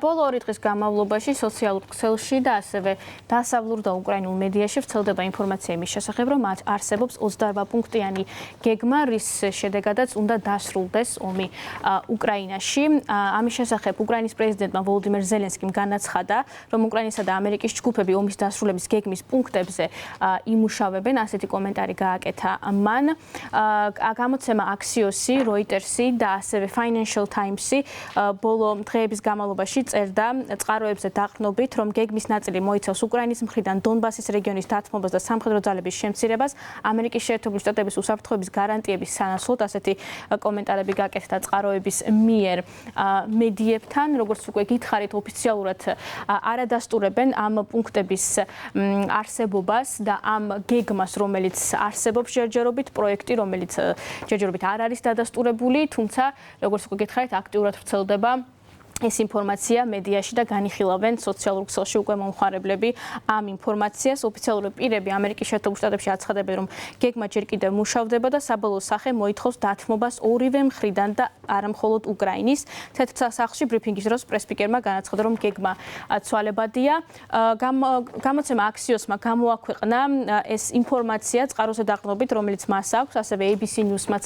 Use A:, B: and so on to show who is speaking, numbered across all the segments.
A: ბოლო 2 დღის განმავლობაში სოციალურ ქსელში და ასევე დასავლურ და უკრაინულ მედიაში ვრცელდება ინფორმაცია იმის შესახებ, რომ არსებობს 28 პუნქტიანი გეგმა, რის შედეგადაც უნდა დასრულდეს ომი უკრაინაში. ამის შესახებ უკრაინის პრეზიდენტმა ვოლოდიმირ ზელენსკიმ განაცხადა, რომ უკრაინისა და ამერიკის ჯგუფები ომის დასრულების გეგმის პუნქტებზე იმუშავებენ, ასეთი კომენტარი გააკეთა მან. გამოცემა Axios-ი, Reuters-ი და ასევე Financial Times-ი ბოლო დღეების განმავლობაში წერდა წყაროებზე დაყრდნობით, რომ გეგმის ნაწილი მოიცავს უკრაინის მხრიდან დონბასის რეგიონის დათმობას და სამხედრო ძალების შემცირებას, ამერიკის შეერთებული შტატების უსაფრთხოების გარანტიების სანაცვლოდ, ასეთი კომენტარები გაკეთდა წყაროების მიერ მედიებთან, როგორც უკვე გითხარით, ოფიციალურად არადასტურებენ ამ პუნქტების არსებობას და ამ გეგმას, რომელიც არსებობს ჯერჯერობით, პროექტი, რომელიც ჯერჯერობით არ არის დადასტურებული, თუმცა, როგორც უკვე გითხარით, აქტიურად ვრცელდება ეს ინფორმაცია მედიაში და განიხილავენ სოციალურ ქსელში უკვე მომხმარებლები ამ ინფორმაციას. ოფიციალური პირები ამერიკის შეერთებულ შტატებში აცხადებენ, რომ გეგმა ჯერ კიდევ მუშავდება და საბოლოო სახე მოითხოვს დათმობას ორივე მხრიდან და არა მხოლოდ უკრაინის. თეთრ სახლში ბრიფინგის დროს პრესპიკერმა განაცხადა, რომ გეგმა ცვალებადია. გამოცემა Axios-მა გამოაქვეყნა ეს ინფორმაცია წყაროზე დაყრდნობით, რომელიც მას აქვს, ასევე ABC News-მაც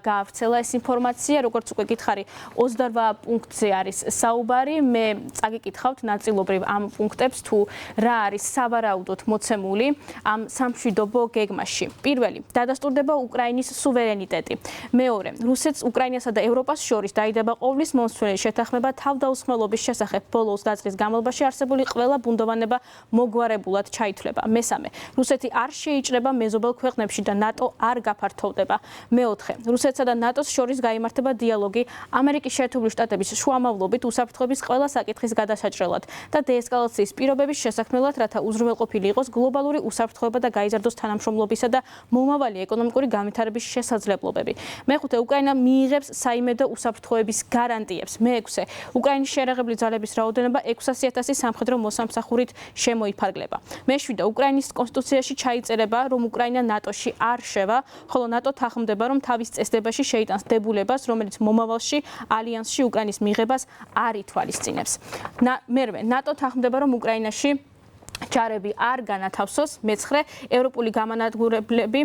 A: გაავრცელა ეს ინფორმაცია. როგორც უკვე გითხარი, 28 პუნქტზე არის საუბარი. მე წაგიკითხავთ ნაწილობრივ ამ პუნქტებს თუ რა არის სავარაუდოდ მოცემული ამ სამშვიდობო გეგმაში. პირველი, დადასტურდება უკრაინის სუვერენიტეტი. მეორე, რუსეთს, უკრაინასა და ევროპას შორის დაიდება ყოვლის მომსვლელი შეთანხმება თავდაუსხმელობის შესახებ. ბოლო 20 წლის განმავლობაში არსებული ყველა ბუნდოვანება მოგვარებულად ჩაითვლება. მესამე, რუსეთი არ შეიჭრება მეზობელ ქვეყნებში და ნატო არ გაფართოვდება. მეოთხე, რუსეთსა და ნატოს შორის გაიმართება დიალოგი ამერიკის შეერთებული შტატების შუამავლობით უსაფრთხოების ყველა საკითხის გადასაჭრელად და დეესკალაციის პირობების შესაქმნელად, რათა უზრუნველყოფილი იყოს გლობალური უსაფრთხოება და გაიზარდოს თანამშრომლობისა და მომავალი ეკონომიკური განვითარების შესაძლებლობები. მეხუთე, უკრაინა მიიღებს საიმედო უსაფრთხოების გარანტიებს. მეექვსე, უკრაინის შეერაღებული ძალების რაოდენობა 600,000 სამხედრო მოსამსახურით შემოიფარგლება. მეშვიდე, უკრაინის კონსტიტუციაში ჩაიწერება, რომ უკრაინა ნატოში არ შევა, ხოლო ნატო თანხმდება, რომ თავის წესდებაში შეიტანს დებულებას, რომელიც მომავალში ალიანსში უკრაინის მიღებას არ ითვალისწინებს. მერვე, ნატო თანხმდება, რომ უკრაინაში ჯარები არ განათავსოს. მეცხრე, ევროპული გამანადგურებლები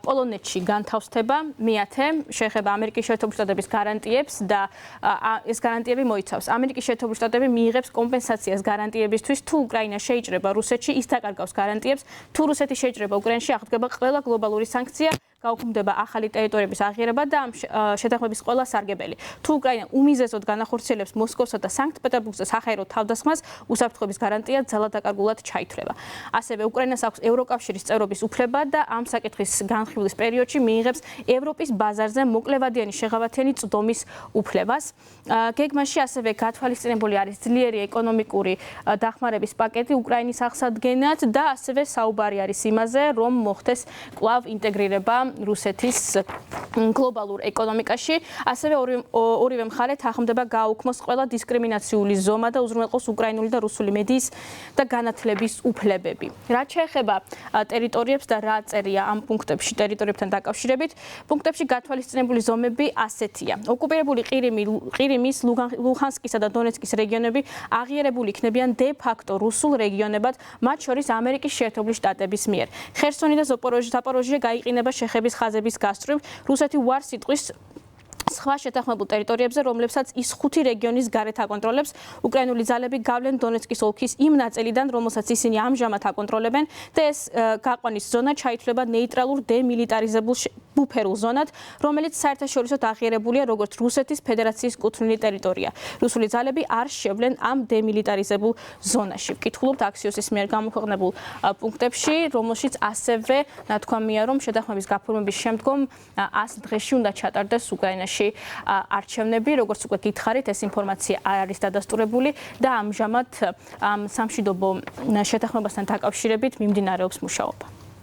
A: პოლონეთში განთავსდება. მეათე, შეეხება ამერიკის შეერთებული შტატების გარანტიებს და ეს გარანტიები მოიცავს. ამერიკის შეერთებული შტატები მიიღებს კომპენსაციას გარანტიებისთვის, თუ უკრაინა შეიჭრება რუსეთში, ის დაკარგავს გარანტიებს, თუ რუსეთი შეიჭრება უკრაინაში, აღდგება ყველა გლობალური სანქცია, გაუქმდება ახალი ტერიტორიების აღიარება და ამ შეთანხმების ყველა სარგებელი. თუ უკრაინა უმიზესოდ განახორციელებს მოსკოვსა და სანქტ-პეტერბურგზე საჰაერო თავდასხმას, უსაფრთხოების გარანტია ძალადაკარგულად ჩაითვლება. ასევე უკრაინას აქვს ევროკავშირის წევრობის უფლება და ამ საკითხის განხილვის პერიოდში მიიღებს ევროპის ბაზარზე მოკლევადიანი შეღავათიანი წვდომის უფლებას. გეგმაში ასევე გათვალისწინებული არის ძლიერი ეკონომიკური დახმარების პაკეტი უკრაინის აღსადგენად და ასევე საუბარი არის იმაზე, რომ მოხდეს კვლავ ინტეგრირება რუსეთის გლობალურ ეკონომიკაში. ასევე ორივე მხარე თანხმდება გააუქმოს ყველა დისკრიმინაციული ზომა და უზრუნველყოს უკრაინული და რუსული მედიის და განათლების უფლებები. რაც შეეხება ტერიტორიებს და რა წერია ამ პუნქტებში ტერიტორიებთან დაკავშირებით, პუნქტებში გათვალისწინებული ზომები ასეთია. ოკუპირებული ყირიმის, ლუჰანსკისა და დონეცკის რეგიონები აღიარებული იქნებიან de facto რუსულ რეგიონებად, მათ შორის ამერიკის შეერთებული შტატების მიერ. ხერსონი და ზაპოროჟიე გაიყინება შეხების ხაზების გასწვრივ. რუსეთი უარ სიტყვის სხვა შეთანხმებულ ტერიტორიებზე, რომლებსაც ის 5 რეგიონის გარეთ აკონტროლებს. უკრაინული ძალები გავლენ დონეცკის ოლქის იმ ნაწილიდან, რომელსაც ისინი ამჟამად აკონტროლებენ და ეს გაყვანის ზონა ჩაითვლება ნეიტრალურ დემილიტარიზებულ ბუფერულ ზონად, რომელიც საერთაშორისოდ აღიარებულია როგორც რუსეთის ფედერაციის კუთვნილი ტერიტორია. რუსული ძალები არ შევლენ ამ დემილიტარიზებულ ზონაში. ვკითხულობთ Axios-ის მიერ გამოქვეყნებულ პუნქტებში, რომელშიც ასევე ნათქვამია, რომ შეთანხმების გაფორმების შემდგომ 100 დღეში უნდა ჩატარდეს უკრაინაში არჩევნები, როგორც უკვე გითხარით, ეს ინფორმაცია არ არის დადასტურებული და ამჟამად ამ სამშვიდობო შეთანხმებასთან დაკავშირებით მიმდინარეობს მუშაობა.